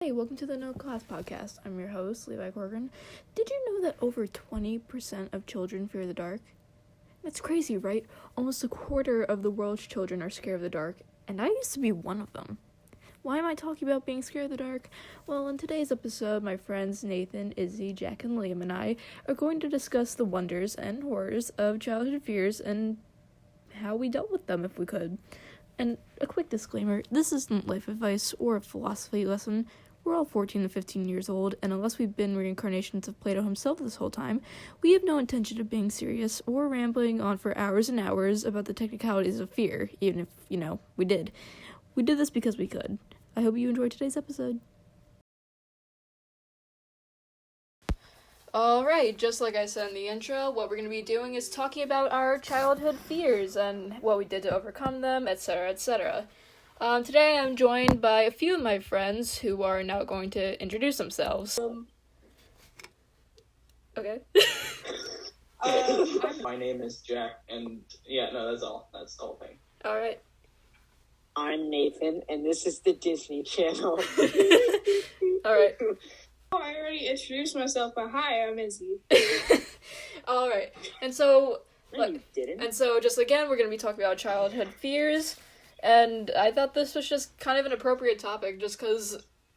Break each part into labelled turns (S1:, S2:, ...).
S1: Hey, welcome to the No Class Podcast. I'm your host, Levi Corcoran. Did you know that over 20% of children fear the dark? That's crazy, right? Almost a quarter of the world's children are scared of the dark, and I used to be one of them. Why am I talking about being scared of the dark? Well, in today's episode, my friends Nathan, Izzy, Jack, and Liam and I are going to discuss the wonders and horrors of childhood fears and how we dealt with them if we could. And a quick disclaimer, this isn't life advice or a philosophy lesson. We're all 14 to 15 years old, and unless we've been reincarnations of Plato himself this whole time, we have no intention of being serious or rambling on for hours and hours about the technicalities of fear, even if, we did. We did this because we could. I hope you enjoyed today's episode. Alright, just like I said in the intro, what we're going to be doing is talking about our childhood fears and what we did to overcome them, etc., etc. Today I'm joined by a few of my friends who are now going to introduce themselves. Okay.
S2: My name is Jack, and that's all. That's the whole thing.
S1: Alright.
S3: I'm Nathan, and this is the Disney Channel.
S1: Alright.
S4: I already introduced myself, but hi, I'm Izzy.
S1: Alright. And so,
S3: No, you didn't.
S1: And so, just again, we're going to be talking about childhood fears. And I thought this was just kind of an appropriate topic, just because,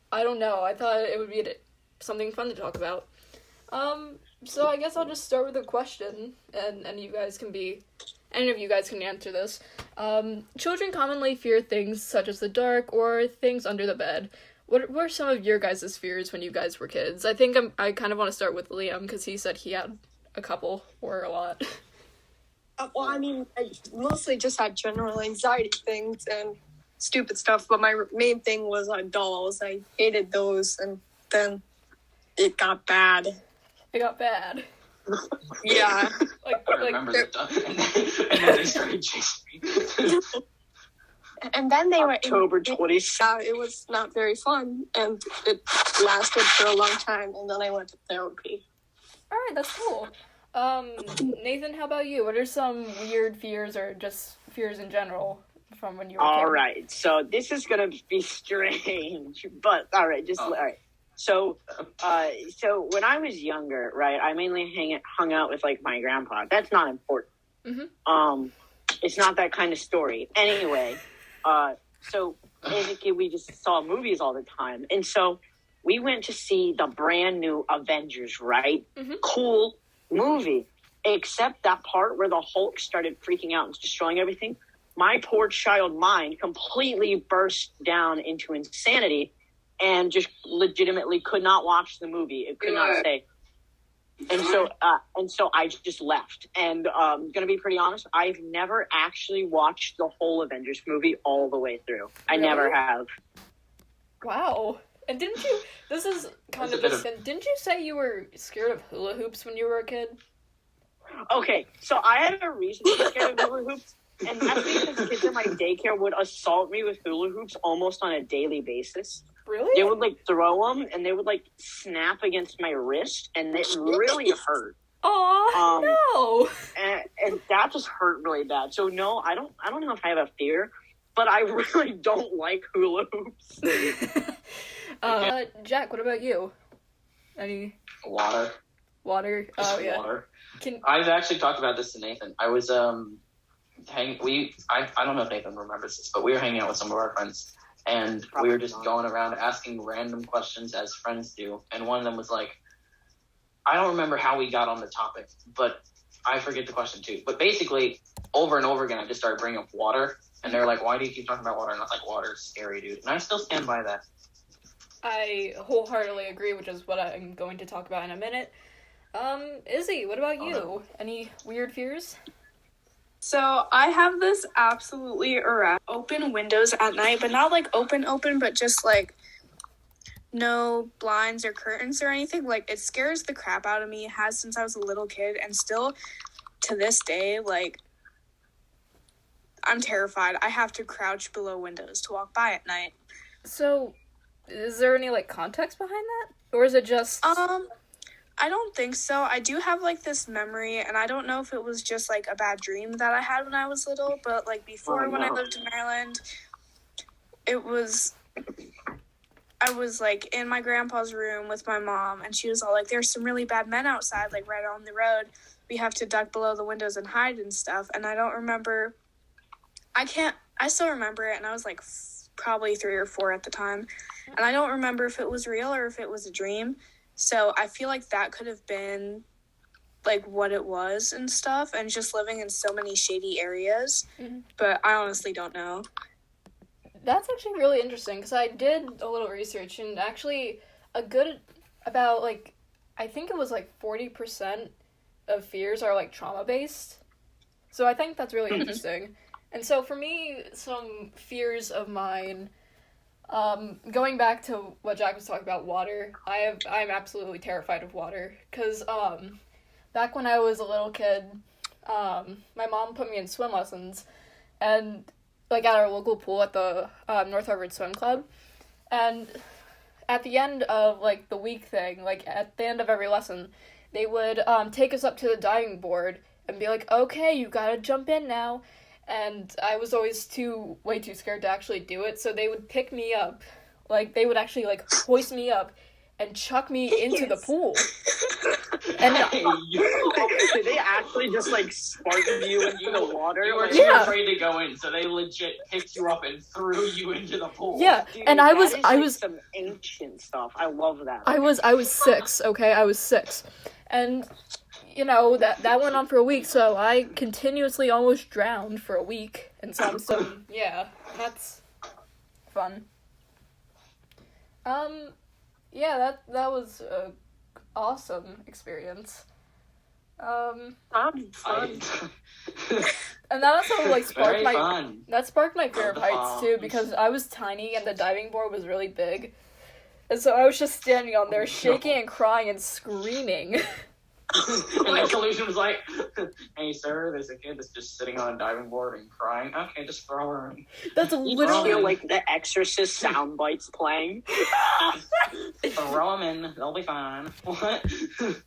S1: I don't know, I thought it would be something fun to talk about. So I guess I'll just start with a question, and any of you guys can answer this. Children commonly fear things such as the dark or things under the bed. What were some of your guys' fears when you guys were kids? I think I kind of want to start with Liam, because he said he had a couple, or a lot.
S4: I mostly just had general anxiety things and stupid stuff, but my main thing was dolls. I hated those, and then it got bad.
S1: It got bad.
S4: Yeah.
S2: I remember that. And then they started chasing me.
S4: And then they were
S3: October 27th.
S4: it was not very fun, and it lasted for a long time, and then I went to therapy.
S1: Alright, that's cool. Nathan, how about you? What are some weird fears or just fears in general from when you were a kid?
S3: Alright, so this is gonna be strange, but alright. So when I was younger, right, I mainly hung out with, my grandpa. That's not important.
S1: Mm-hmm.
S3: It's not that kind of story. Anyway, so basically we just saw movies all the time. And so we went to see the brand new Avengers, right?
S1: Mm-hmm.
S3: Cool movie. Except that part where the Hulk started freaking out and destroying everything. My poor child mind completely burst down into insanity and just legitimately could not watch the movie. It could not stay. And so I just left. And gonna be pretty honest, I've never actually watched the whole Avengers movie all the way through. I never have.
S1: Wow. And didn't you say you were scared of hula hoops when you were a kid?
S3: Okay, so I had a reason to be scared of hula hoops, and that's because kids in my daycare would assault me with hula hoops almost on a daily basis.
S1: Really?
S3: They would, throw them, and they would, snap against my wrist, and it really hurt.
S1: Aw, no!
S3: And that just hurt really bad. So, no, I don't know if I have a fear, but I really don't like hula hoops.
S1: Jack, what about you? Any...
S2: Water.
S1: Oh, yeah.
S2: Water. I've actually talked about this to Nathan. I was, I don't know if Nathan remembers this, but we were hanging out with some of our friends, and we were just going around asking random questions as friends do, and one of them was I don't remember how we got on the topic, but I forget the question too. But basically, over and over again, I just started bringing up water, and they're like, why do you keep talking about water? And I was like, water's scary, dude. And I still stand by that.
S1: I wholeheartedly agree, which is what I'm going to talk about in a minute. Izzy, what about you? Any weird fears?
S4: So I have this absolutely open windows at night, but not open, but just no blinds or curtains or anything. It scares the crap out of me. It has since I was a little kid, and still to this day, I'm terrified. I have to crouch below windows to walk by at night.
S1: So, is there any context behind that? Or is it just...
S4: I don't think so. I do have this memory, and I don't know if it was just a bad dream that I had when I was little, but before when I lived in Maryland, it was I was, like, in my grandpa's room with my mom, and she was all like, there's some really bad men outside, like, right on the road. We have to duck below the windows and hide and stuff. And I don't remember, I still remember it, and I was, like, probably 3 or 4 at the time. And I don't remember if it was real or if it was a dream. So I feel like that could have been, like, what it was and stuff, and just living in so many shady areas.
S1: Mm-hmm.
S4: But I honestly don't know.
S1: That's actually really interesting, because I did a little research, and actually about, like, I think it was, like, 40% of fears are, like, trauma-based. So I think that's really interesting. And so for me, some fears of mine, going back to what Jack was talking about, water, I'm absolutely terrified of water, because, back when I was a little kid, my mom put me in swim lessons, and, like, at our local pool at the North Harvard Swim Club, and at the end of, like, the week thing, like, at the end of every lesson, they would take us up to the diving board and be like, okay, you gotta jump in now, and I was always way too scared to actually do it, so they would pick me up, like, they would actually, like, hoist me up and chuck me into the pool. And
S3: did they actually just, like, spark you into the water?
S2: You were too
S1: Yeah.
S2: afraid to go in, so they legit picked you up and threw you into the pool.
S1: yeah,
S3: Dude,
S1: and I was
S3: some ancient stuff. I love that.
S1: I was 6, okay? I was 6. And, you know, that went on for a week, so I continuously almost drowned for a week. And so yeah, that's fun. Yeah, that was a awesome experience.
S3: Fun.
S1: And that also, like,
S2: Very fun.
S1: that sparked my fear of
S2: Love the
S1: heights, too,
S2: bombs.
S1: because I was tiny and the diving board was really big. And so I was just standing on there shaking and crying and screaming.
S2: And the collusion was like, hey, sir, there's a kid that's just sitting on a diving board and crying. Okay, just throw her in.
S1: That's
S3: You
S1: literally...
S3: feel like the Exorcist sound bites playing.
S2: Throw them in. They'll be fine. What?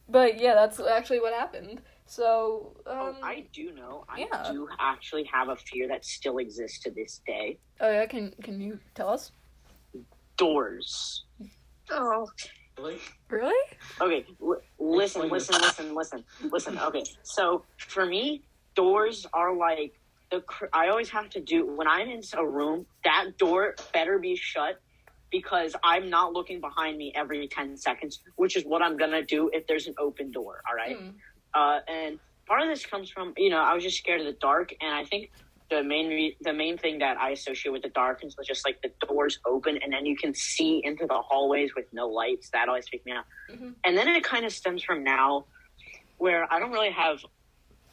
S1: But yeah, that's actually what happened. So,
S3: I do know. I
S1: yeah.
S3: do actually have a fear that still exists to this day.
S1: oh yeah, can you tell us?
S3: Doors.
S4: Oh.
S2: Really?
S1: Really?
S3: Okay, listen. Okay, so for me, doors are like I always have to do when I'm in a room. That door better be shut because I'm not looking behind me every 10 seconds, which is what I'm gonna do if there's an open door. All right, and part of this comes from I was just scared of the dark, and I think the main thing that I associate with the dark is just like the doors open and then you can see into the hallways with no lights. That always freaked me out.
S1: Mm-hmm.
S3: And then it kind of stems from now where I don't really have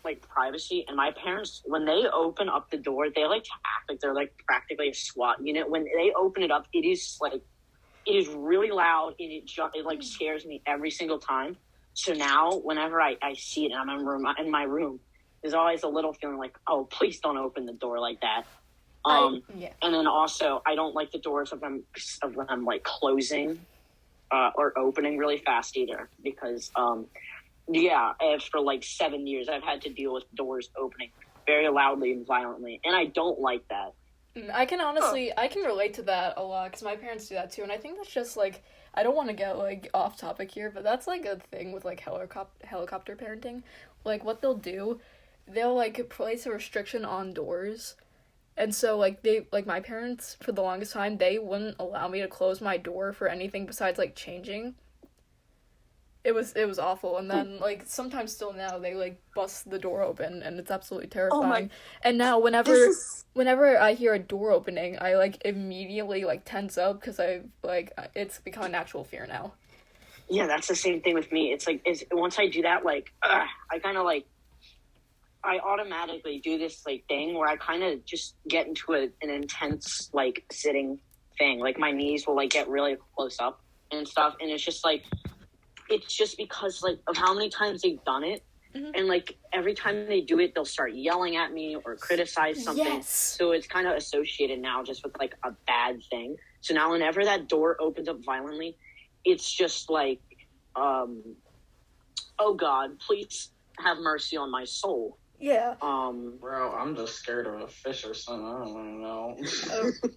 S3: like privacy, and my parents, when they open up the door, they like to act like they're like practically a SWAT unit. When they open it up, it is really loud, and it like scares me every single time. So now whenever I see it and I'm in my room, there's always a little feeling like, oh, please don't open the door like that.
S1: Yeah.
S3: And then also, I don't like the doors of them like closing or opening really fast either, because for like 7 years I've had to deal with doors opening very loudly and violently, and I don't like that.
S1: I can relate to that a lot, because my parents do that too, and I think that's just, like, I don't want to get, like, off topic here, but that's, like, a thing with, like, helicopter parenting. Like, what they'll do, they'll, like, place a restriction on doors, and so, like, my parents, for the longest time, they wouldn't allow me to close my door for anything besides, like, changing. It was awful, and then, like, sometimes still now, they, like, bust the door open, and it's absolutely terrifying. And now, whenever I hear a door opening, I, like, immediately, like, tense up, because it's become an actual fear now.
S3: Yeah, that's the same thing with me. It's like, once I do that, like, I kind of, like, I automatically do this, like, thing where I kind of just get into an intense, like, sitting thing. Like, my knees will, like, get really close up and stuff, and it's just, like, it's just because, like, of how many times they've done it, and, like, every time they do it, they'll start yelling at me or criticize something.
S1: Yes.
S3: So it's kind of associated now just with, like, a bad thing. So now whenever that door opens up violently, it's just, like, oh, God, please have mercy on my soul.
S1: Yeah.
S2: Bro, I'm just scared of a fish or something. I don't even know.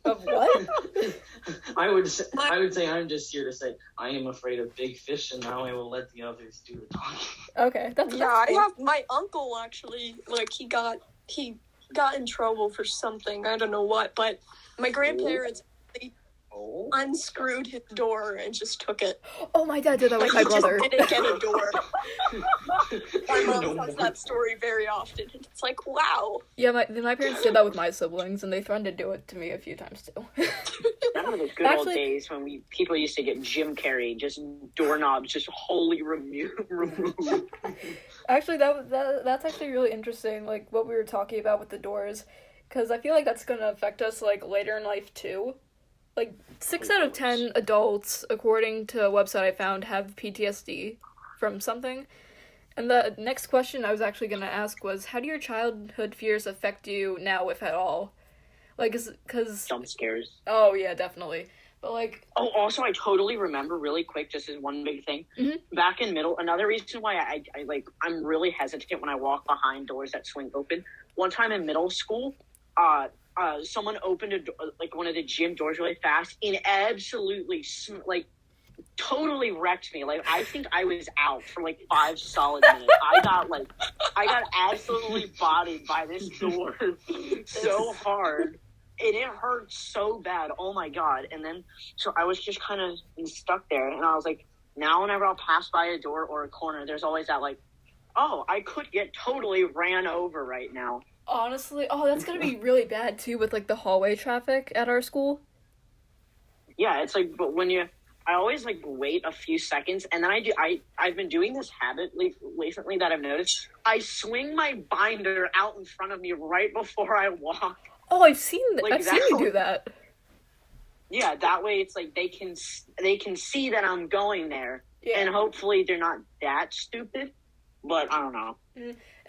S1: Of what?
S2: I would say I'm just here to say I am afraid of big fish, and now I will let the others do the talking.
S1: Okay, that's
S5: I
S1: cool.
S5: have my uncle actually, like, he got in trouble for something, I don't know what, but my grandparents unscrewed his door and just took it.
S1: Oh, my dad did that with my
S5: He just
S1: brother.
S5: didn't get a door. My mom tells that story very often, and it's like, wow.
S1: Yeah, my parents did that with my siblings, and they threatened to do it to me a few times too.
S3: Remember the good old
S1: Actually-
S3: days when people used to get Jim Carrey, just doorknobs just wholly removed.
S1: Actually, that's actually really interesting, like, what we were talking about with the doors, because I feel like that's gonna affect us, like, later in life, too. Like, 6 out of 10 adults, according to a website I found, have PTSD from something. And the next question I was actually gonna ask was, how do your childhood fears affect you now, if at all? Like, because...
S3: Jump scares.
S1: Oh, yeah, definitely. But, like...
S3: Oh, also, I totally remember really quick, just as one big thing.
S1: Mhm.
S3: Back in another reason why I'm really hesitant when I walk behind doors that swing open. One time in middle school, someone opened a door, like one of the gym doors really fast and absolutely, totally wrecked me. Like, I think I was out for like 5 solid minutes. I got absolutely bodied by this door so hard. And it hurt so bad. Oh my God. And then, so I was just kind of stuck there. And I was like, now whenever I'll pass by a door or a corner, there's always that like, oh, I could get totally ran over right now.
S1: Honestly, that's gonna be really bad, too, with, like, the hallway traffic at our school.
S3: Yeah, it's like, but I always like wait a few seconds, and then I've been doing this habit recently that I've noticed. I swing my binder out in front of me right before I walk.
S1: Oh, I've seen
S3: Like
S1: you do that.
S3: Yeah, that way it's like they can see that I'm going there,
S1: Yeah.
S3: and hopefully they're not that stupid. But I don't know.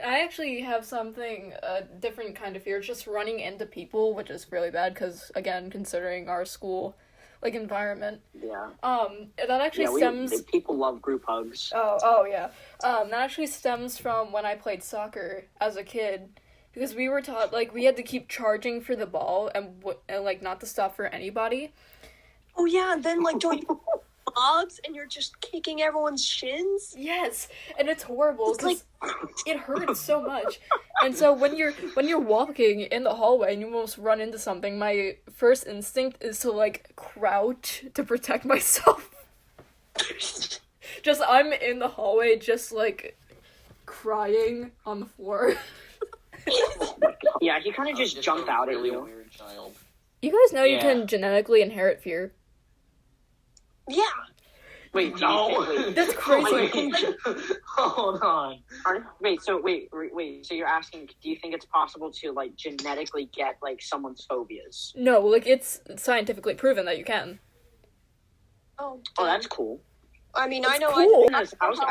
S1: I actually have something, a different kind of fear, just running into people, which is really bad, because, again, considering our school, like, environment.
S3: Yeah.
S1: That actually stems...
S3: People love group hugs.
S1: Oh, yeah. That actually stems from when I played soccer as a kid, because we were taught, like, we had to keep charging for the ball, and like, not to stop for anybody.
S5: Oh yeah, and then like doing mobs and you're just kicking everyone's shins.
S1: Yes, and it's horrible,
S5: It's like-
S1: because it hurts so much. And so when you're walking in the hallway and you almost run into something, my first instinct is to, like, crouch to protect myself. Just, I'm in the hallway, just, like, crying on the floor.
S3: Yeah, he kind of just jumped out at
S2: really
S3: you.
S2: weird child.
S1: You guys know you
S2: Yeah.
S1: can genetically inherit fear.
S5: Yeah.
S3: Wait,
S2: No.
S1: That's crazy.
S2: Hold on.
S3: Wait. So you're asking, do you think it's possible to like genetically get like someone's phobias?
S1: No, like, it's scientifically proven that you can.
S5: Oh,
S3: Oh, that's cool.
S5: I mean,
S1: It's
S5: I know.
S1: cool.
S3: I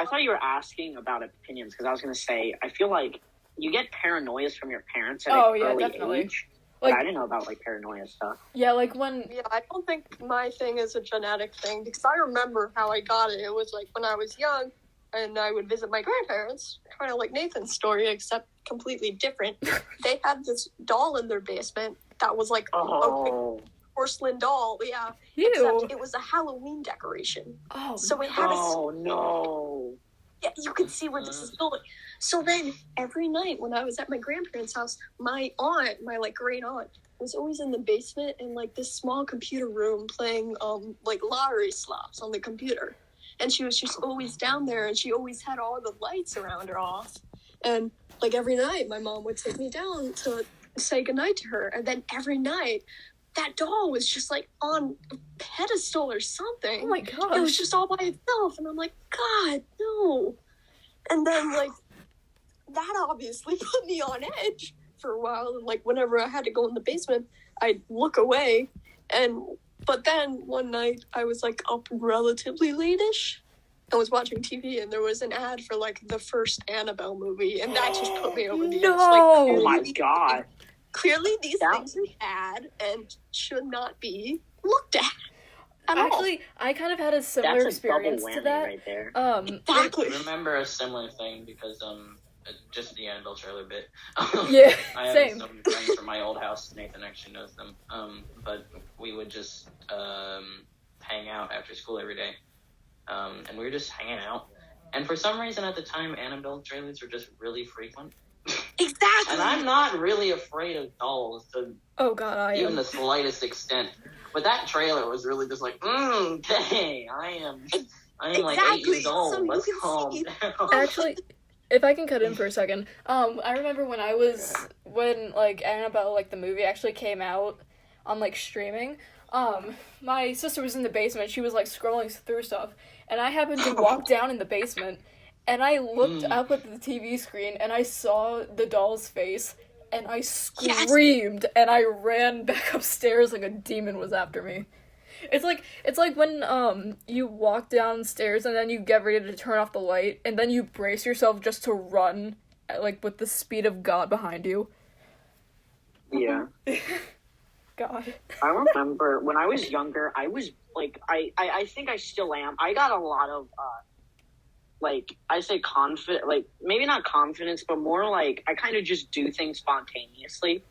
S3: thought you were asking about opinions because I was gonna say I feel like you get paranoias from your parents at
S1: Oh,
S3: an
S1: yeah,
S3: early
S1: definitely.
S3: age. But
S1: Like-
S3: I didn't know about like paranoia stuff.
S1: Yeah, like, when...
S5: Yeah, I don't think my thing is a genetic thing because I remember how I got it. It was like when I was young and I would visit my grandparents, kind of like Nathan's story, except completely different. They had this doll in their basement that was like a
S3: Oh,
S5: porcelain doll. Yeah,
S1: Ew.
S5: except it was a Halloween decoration.
S1: Oh,
S5: So it had a
S3: oh no!
S5: yeah, you can see where this is going. So then every night when I was at my grandparents' house, my aunt, my like great aunt, was always in the basement in like this small computer room playing like lottery slots on the computer. And she was just always down there and she always had all the lights around her off. And like every night my mom would take me down to say goodnight to her. And then every night that doll was just like on a pedestal or something.
S1: Oh my
S5: It was
S1: gosh.
S5: just all by itself, and I'm like, God, no. And then, like, that obviously put me on edge for a while. And, like, whenever I had to go in the basement, I'd look away. But then one night, I was, like, up relatively late-ish. I was watching TV, and there was an ad for, like, the first Annabelle movie, and that just put me over the edge.
S1: No.
S3: Oh my
S5: Like,
S3: god!
S5: clearly these
S3: That-
S5: things are bad and should not be looked at all.
S1: Actually, I kind of had a similar
S3: That's a double
S1: experience
S3: whammy
S1: to that.
S3: right there.
S5: Exactly.
S2: I remember a similar thing because just the Annabelle trailer bit.
S1: Yeah,
S2: I have
S1: same.
S2: some friends from my old house. Nathan actually knows them. But we would just hang out after school every day. And we were just hanging out. And for some reason at the time, Annabelle trailers were just really frequent.
S5: Exactly.
S2: And I'm not really afraid of dolls to
S1: Oh God, I
S2: even
S1: am.
S2: the slightest extent. But that trailer was really just like, dang, I am like 8
S5: Exactly.
S2: years old.
S5: So you
S2: Let's
S5: can
S2: calm
S5: see-
S2: down.
S1: Actually, if I can cut in for a second, I remember when like Annabelle, like the movie actually came out on like streaming. My sister was in the basement. She was like scrolling through stuff, and I happened to walk down in the basement, and I looked up at the TV screen, and I saw the doll's face, and I screamed, and I ran back upstairs like a demon was after me. It's like when you walk downstairs and then you get ready to turn off the light, and then you brace yourself just to run, like with the speed of God behind you.
S3: Yeah.
S1: God.
S3: I remember when I was younger, I was like, I think I still am. I got a lot of, like, I say confident, like, maybe not confidence, but more like, I kind of just do things spontaneously.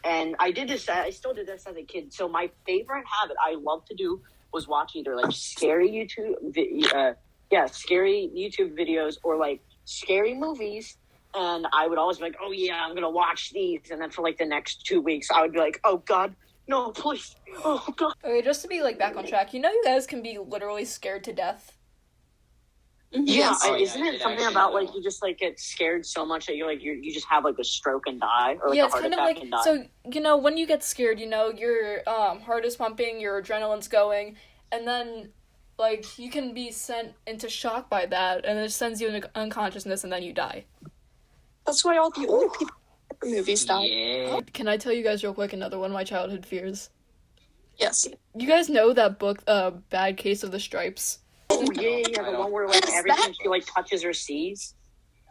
S3: And I still did this as a kid. So my favorite habit I love to do was watch either, like, scary YouTube videos or, like, scary movies. And I would always be like, oh, yeah, I'm going to watch these. And then for, like, the next 2 weeks, I would be like, oh, God, no, please. Oh, God.
S1: Okay, just to be like back on track, you guys can be literally scared to death.
S3: Yeah,
S5: Yes.
S2: Oh, yeah,
S3: isn't it
S2: it
S3: something
S2: actually
S3: about,
S2: will.
S3: like, you just, like, get scared so much that you're, like, you just have, like, a stroke and die? Or, like,
S1: Yeah,
S3: a
S1: it's
S3: heart
S1: kind of
S3: attack
S1: like,
S3: and die?
S1: so, when you get scared, your heart is pumping, your adrenaline's going, and then, like, you can be sent into shock by that, and it sends you into unconsciousness, and then you die.
S5: That's why all the older people in movies die.
S2: Yeah.
S1: Can I tell you guys real quick another one of my childhood fears?
S5: Yes.
S1: You guys know that book, Bad Case of the Stripes?
S3: Oh, yeah, the one where, like,
S5: Yes,
S3: everything
S5: that-
S3: she, like, touches or sees.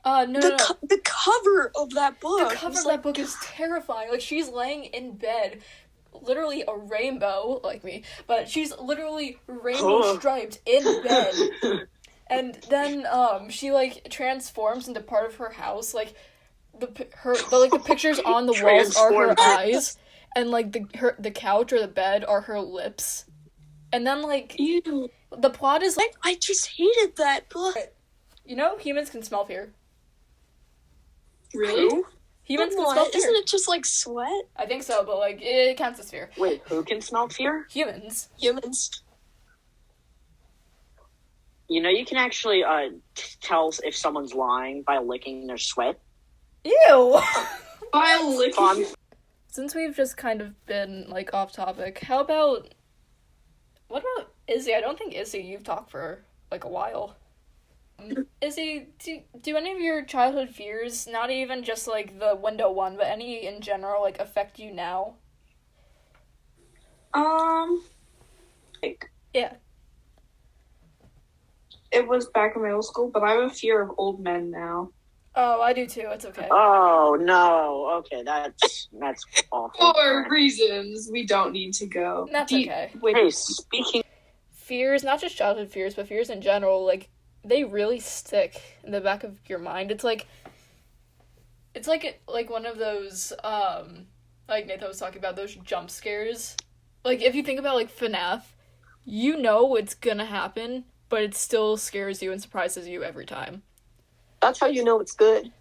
S1: No.
S5: The cover of that book.
S1: The cover
S5: was
S1: of that book is terrifying. Like, she's laying in bed, literally a rainbow, like me, but she's literally rainbow striped in bed. And then, she, like, transforms into part of her house, like, the pictures on the walls are her
S3: Transform.
S1: eyes, and, like, the couch or the bed are her lips. And then, like,
S5: Ew.
S1: the plot is, like,
S5: I just hated that book.
S1: humans can smell fear.
S5: Really?
S1: Humans can
S5: What?
S1: smell fear.
S5: Isn't it just like sweat?
S1: I think so, but, like, it counts as fear.
S3: Wait, who can smell fear?
S1: Humans.
S5: Humans.
S3: You know, you can actually tell if someone's lying by licking their sweat.
S1: Ew!
S3: Fun.
S1: Since we've just kind of been, like, off topic, what about Izzy? I don't think, Izzy, you've talked for, like, a while. Izzy, do any of your childhood fears, not even just, like, the window one, but any in general, like, affect you now? Yeah.
S4: It was back in middle school, but I have a fear of old men now.
S1: Oh, I do too, it's okay.
S3: Oh, no. Okay, that's awful.
S4: For reasons we don't need to go.
S1: That's okay.
S4: Wait,
S3: Hey, speaking...
S1: Fears, not just childhood fears, but fears in general, like, they really stick in the back of your mind. It's like one of those, like Nathan was talking about, those jump scares. Like, if you think about, like, FNAF, you know it's gonna happen, but it still scares you and surprises you every time.
S5: That's how you know it's good.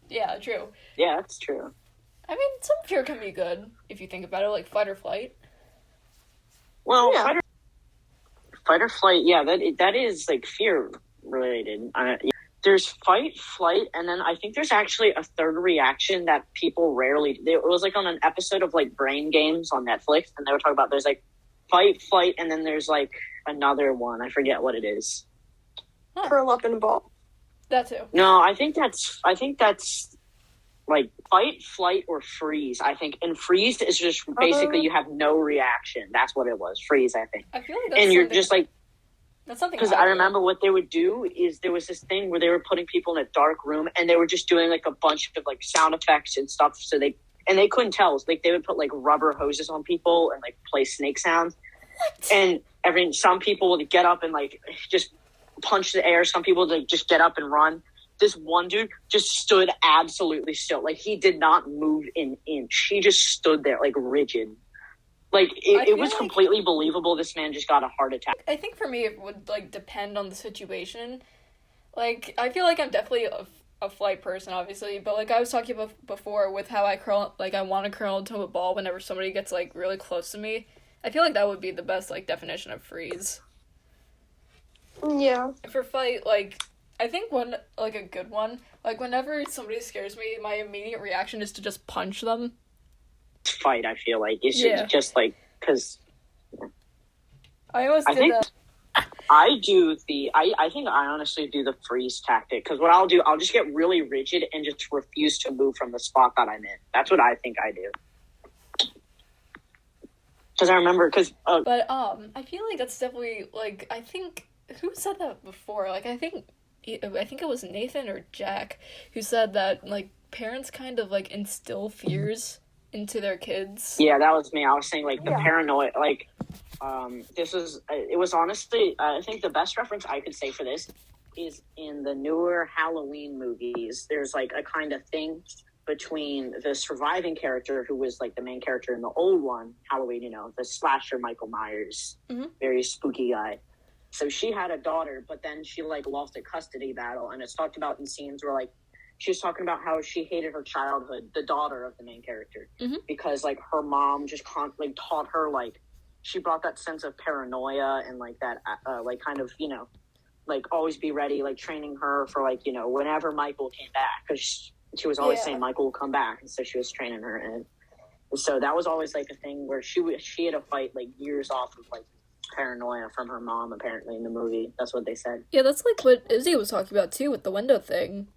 S1: Yeah, true.
S3: Yeah, that's true.
S1: I mean, some fear can be good, if you think about it, like fight or flight.
S3: Well,
S5: Yeah.
S3: fight or flight, yeah, that is, like, fear related. There's fight, flight, and then I think there's actually a third reaction that people rarely... It was, like, on an episode of, like, Brain Games on Netflix, and they were talking about there's, like, fight, flight, and then there's, like, another one. I forget what it is.
S5: Curl up in a ball.
S1: That too.
S3: No, I think that's like fight, flight, or freeze. I think, and freeze is just basically you have no reaction. That's what it was. Freeze, I think.
S1: I feel like that's
S3: And you're
S1: something-
S3: just like,
S1: that's something
S3: because
S1: I
S3: I
S1: do.
S3: remember what they would do is there was this thing where they were putting people in a dark room and they were just doing like a bunch of like sound effects and stuff. So they couldn't tell. Like they would put like rubber hoses on people and like play snake sounds. And some people would get up and like just punch the air. Some people just get up and run. This one dude just stood absolutely still. Like, he did not move an inch. He just stood there, like, rigid. Like, it was completely believable this man just got a heart attack.
S1: I think for me it would, like, depend on the situation. Like, I feel like I'm definitely a flight person, obviously, but, like, I was talking about before with how I want to curl into a ball whenever somebody gets, like, really close to me. I feel like that would be the best, like, definition of freeze.
S5: Yeah.
S1: For fight, like, I think one, like, a good one, like, whenever somebody scares me, my immediate reaction is to just punch them.
S3: Fight, I feel like. It's just, like, because...
S1: I always did that.
S3: I think I honestly do the freeze tactic, because what I'll do, I'll just get really rigid and just refuse to move from the spot that I'm in. That's what I think I do. Because I remember,
S1: But, I feel like that's definitely, like, I think... Who said that before? Like, I think it was Nathan or Jack who said that, like, parents kind of, like, instill fears into their kids.
S3: Yeah, that was me. I was saying, like, the paranoia, like, it was honestly, I think the best reference I could say for this is in the newer Halloween movies. There's, like, a kind of thing between the surviving character who was, like, the main character in the old one, Halloween, you know, the slasher Michael Myers, very spooky guy. So she had a daughter, but then she, like, lost a custody battle, and it's talked about in scenes where, like, she was talking about how she hated her childhood, the daughter of the main character, because, like, her mom just taught her, like, she brought that sense of paranoia and, like, that, like, kind of, you know, like, always be ready, like, training her for, like, you know, whenever Michael came back, because she was always saying Michael will come back, and so she was training her, and so that was always, like, a thing where she had to fight, like, years off of, like, paranoia from her mom, apparently, in the movie. That's what they said.
S1: Yeah, that's like what Izzy was talking about too with the window thing.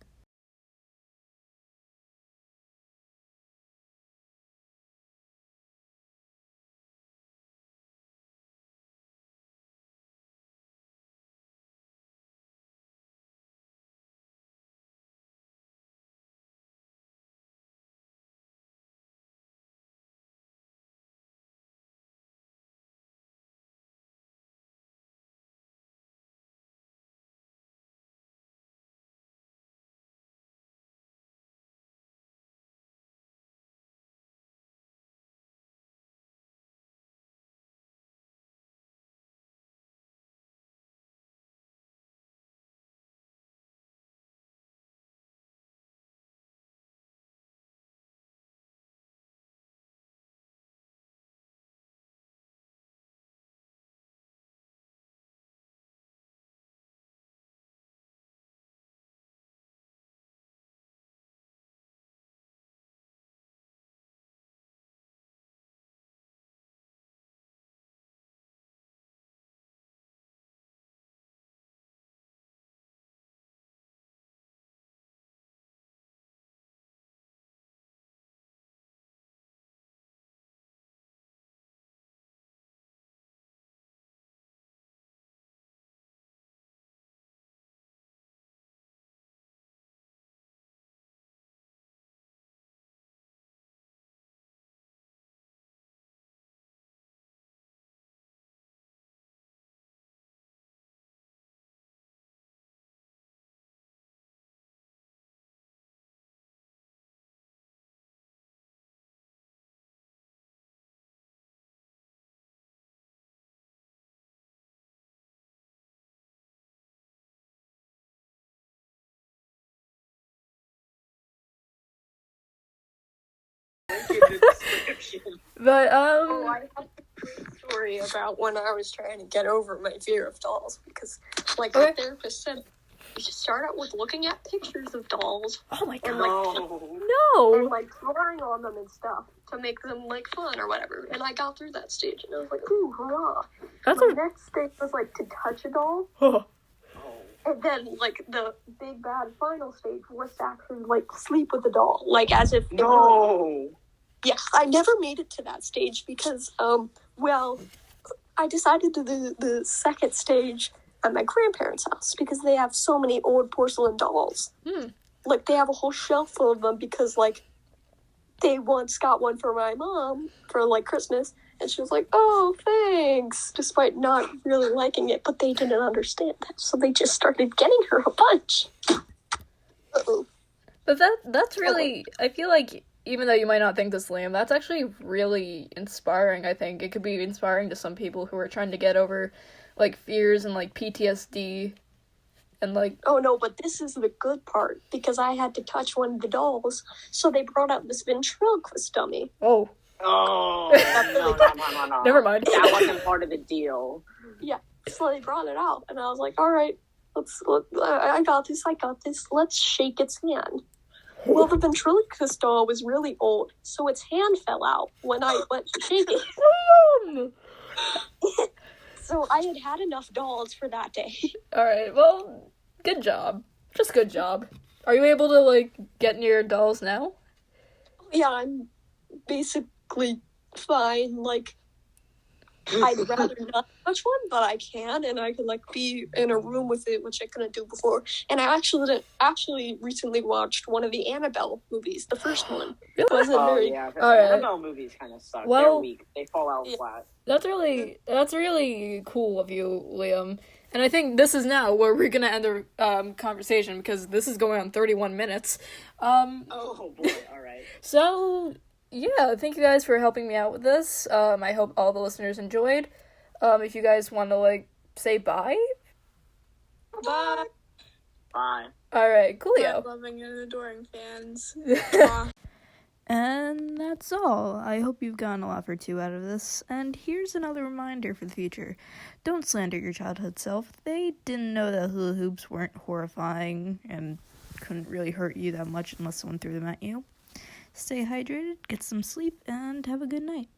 S1: But
S5: I have a great story about when I was trying to get over my fear of dolls, because, like, my therapist said, you should start out with looking at pictures of dolls.
S1: Oh my god.
S5: And, like,
S1: no.
S5: And, like, drawing on them and stuff to make them, like, fun or whatever. And I got through that stage, and I was like, ooh, hurrah. The next stage was, like, to touch a doll. And then, like, the big bad final stage was to actually, like, sleep with the doll. Like, as if... Yes, I never made it to that stage because, I decided to do the second stage at my grandparents' house because they have so many old porcelain dolls. Like, they have a whole shelf full of them because, like, they once got one for my mom for, like, Christmas, And she was like, oh, thanks, despite not really liking it, but they didn't understand that, so they just started getting her a bunch. Uh-oh.
S1: But that's really, I feel like, even though you might not think this, Liam, that's actually really inspiring, I think. It could be inspiring to some people who are trying to get over, like, fears and, like, PTSD and, like...
S5: Oh, no, but this is the good part, because I had to touch one of the dolls, so they brought out this ventriloquist dummy.
S1: Oh.
S3: Oh, no.
S1: Never mind.
S3: That wasn't part of the deal.
S5: Yeah, so they brought it out, and I was like, all right, I got this, let's shake its hand. Well, the ventriloquist doll was really old, so its hand fell out when I went to shake it. So I had enough dolls for that day.
S1: Alright, well, good job. Just good job. Are you able to, like, get near dolls now?
S5: Yeah, I'm basically fine, like, I'd rather not touch one, but I can, and I can, like, be in a room with it, which I couldn't do before. And I actually recently watched one of the Annabelle movies, the first one.
S1: Really?
S5: Wasn't very...
S3: Yeah.
S1: Alright.
S3: Annabelle movies kind of suck.
S1: Well-
S3: They're weak. They fall out
S5: Yeah.
S3: flat.
S1: That's really cool of you, Liam. And I think this is now where we're gonna end the conversation, because this is going on 31 minutes.
S3: Oh, boy. All right.
S1: So, yeah, thank you guys for helping me out with this. I hope all the listeners enjoyed. If you guys want to, like, say bye?
S5: Bye.
S3: Bye.
S1: Alright, coolio.
S4: Loving and adoring fans.
S1: And that's all. I hope you've gotten a laugh or two out of this. And here's another reminder for the future. Don't slander your childhood self. They didn't know that hula hoops weren't horrifying and couldn't really hurt you that much unless someone threw them at you. Stay hydrated, get some sleep, and have a good night.